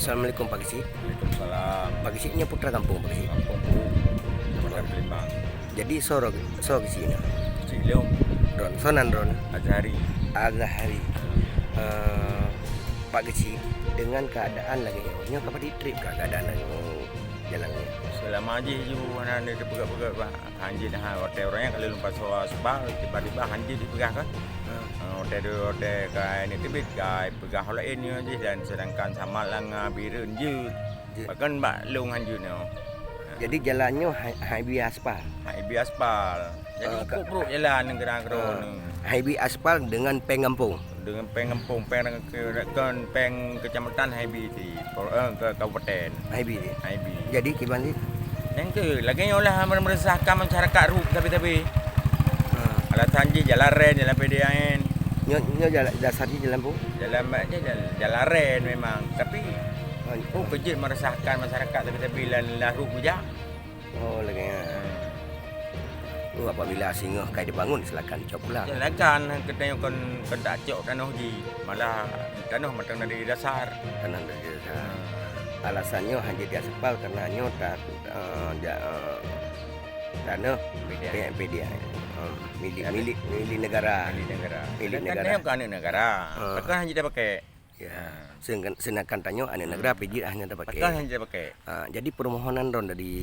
Assalamualaikum Pak Gisi. Waalaikumsalam. Pak Gisi nya putra kampung Pak Gisi. Kampung Bu, Kabupaten Palembang. Jadi soro Gisi nya. Cilung, Ron, sonan Ron. Azhari. Azhari. Pak Gisi dengan keadaan lagi nya kapan di trip keadaan jalannya. Selama aja ju anak ni pegak-pegak bah. Hanji dah hotel orangnya kalau lupa soal sebab tiba-tiba hanji dipegah kan. Hotel kai ni tibit kai pegah lain ni aja dan sedangkan sama lang birun je. Bahkan bak lung hanji ni. Jadi jalannya highway aspal. Highway aspal. Jadi ikut jalan negara-negara ni. Highway aspal dengan pengampung. Dengan pengempung peng kecamatan Highway di ke kabupaten Highway. Highway. Jadi gimana sih? Yang ke lagi olah meresahkan masyarakat ru tapi alasan je jalan ren jalan PDAN. Nyo jalan dasar di jalan pun. Jalan ren memang tapi kejut meresahkan masyarakat tapi lah ru aja. Oh lagi. Apabila singa kai dibangun silakan cop pula. Silakan kita kon tak cok tanah ji. Malah tanah matang dari dasar. Tanah dari dasar. Alasannya hanya di aspal karena nyo tak tanah PDA. Milik negara. Milik negara. Kan bukan negara. Kan hanya dia pakai. Ya. Sedangkan tanyo ane negara PJ hanya tak pakai. Kan hanya dia pakai. Jadi permohonan Ron dari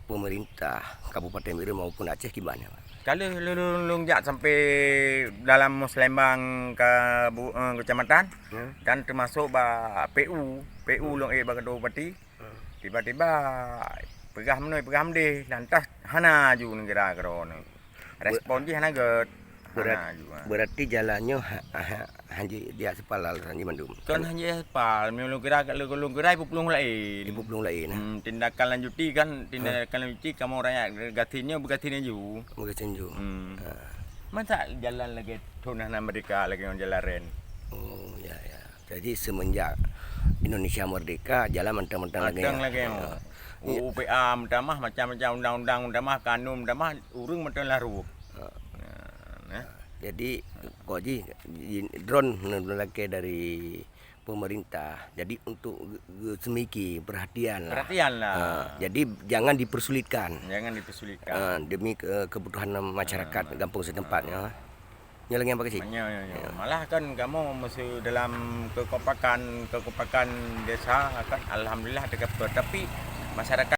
pemerintah Kabupaten Biru maupun Aceh gimana, Pak? Kalau lung jak sampai dalam Selembang ke kecamatan dan termasuk PU long bagado pati tiba-tiba pegah menoi lantas hana ju negara kron respon je hana get berarti jalannya hanji dia aspal hanji mandum kan hanji aspal memang gerak lung gerai pulung lain tindakan lanjuti kamu rakyat gatinya begatinnya ju masa jalan lagi tunah mereka lagi on jalan ren. Oh ya. Jadi semenjak Indonesia merdeka jalan mentang-mentang lagi. UPA mendamah macam-macam undang-undang mendamah kanun mendamah urung mentang laru. Jadi koji drone lagi dari pemerintah. Jadi untuk semiki perhatian lah. Jadi jangan dipersulitkan. Demi kebutuhan masyarakat kampung setempatnya. Nyalengin apa sih? Malah kan kamu masih dalam kekompakan desa kan alhamdulillah dekat tapi masyarakat